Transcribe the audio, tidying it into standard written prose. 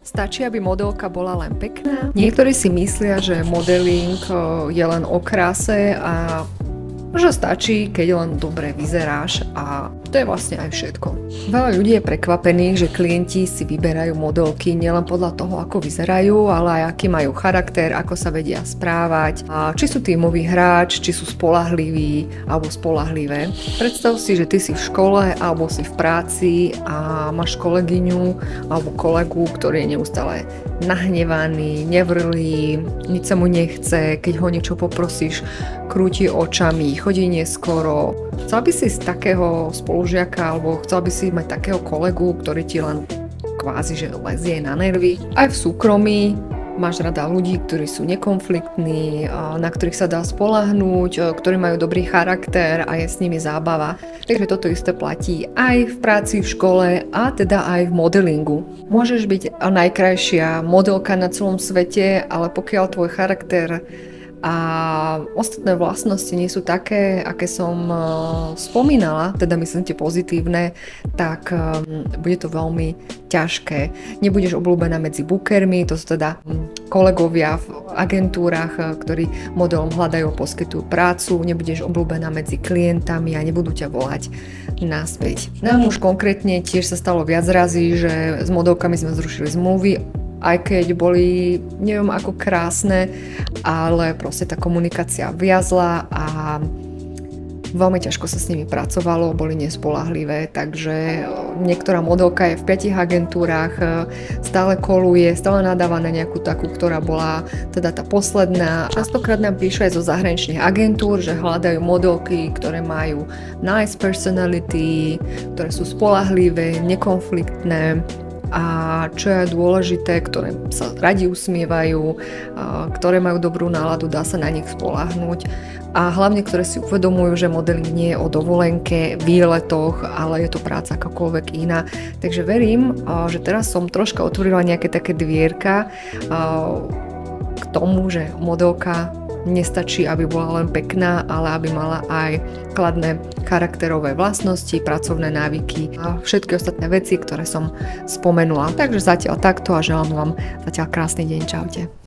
Stačí, aby modelka bola len pekná? Niektorí si myslia, že modeling je len o kráse a že stačí, keď len dobre vyzeráš a to je vlastne aj všetko. Veľa ľudí je prekvapených, že klienti si vyberajú modelky nielen podľa toho, ako vyzerajú, ale aj aký majú charakter, ako sa vedia správať, a či sú tímový hráč, či sú spoľahliví alebo spoľahlivé. Predstav si, že ty si v škole alebo si v práci a máš kolegyňu alebo kolegu, ktorý je neustále nahnevaný, nevrlý, nič sa mu nechce, keď ho niečo poprosíš, krúti očami, chodí neskoro. Chcel by si z takého spolužiaka alebo chcel by si mať takého kolegu, ktorý ti len kvázi že lezie na nervy. Aj v súkromí máš rada ľudí, ktorí sú nekonfliktní, na ktorých sa dá spoľahnúť, ktorí majú dobrý charakter a je s nimi zábava. Takže toto isté platí aj v práci, v škole a teda aj v modelingu. Môžeš byť najkrajšia modelka na celom svete, ale pokiaľ tvoj charakter a ostatné vlastnosti nie sú také, aké som spomínala, teda myslím tie pozitívne, tak bude to veľmi ťažké. Nebudeš obľúbená medzi bookermi, to sú teda kolegovia v agentúrach, ktorí modelom hľadajú, poskytujú prácu, nebudeš obľúbená medzi klientami a nebudú ťa volať naspäť. Nám už konkrétne tiež sa stalo viac razy, že s modelkami sme zrušili zmluvy, aj keď boli, neviem ako krásne, ale proste tá komunikácia viazla a veľmi ťažko sa s nimi pracovalo, boli nespoľahlivé, takže niektorá modelka je v 5 agentúrach, stále koluje, stále nadáva na nejakú takú, ktorá bola teda tá posledná. Častokrát nám píšu aj zo zahraničných agentúr, že hľadajú modelky, ktoré majú nice personality, ktoré sú spoľahlivé, nekonfliktné, a čo je dôležité, ktoré sa radi usmievajú, ktoré majú dobrú náladu, dá sa na nich spoľahnúť a hlavne, ktoré si uvedomujú, že modeling nie je o dovolenke, výletoch, ale je to práca akokoľvek iná. Takže verím, že teraz som troška otvorila nejaké také dvierka k tomu, že modelka nestačí, aby bola len pekná, ale aby mala aj kladné charakterové vlastnosti, pracovné návyky a všetky ostatné veci, ktoré som spomenula. Takže zatiaľ takto a želám vám zatiaľ krásny deň. Čaute.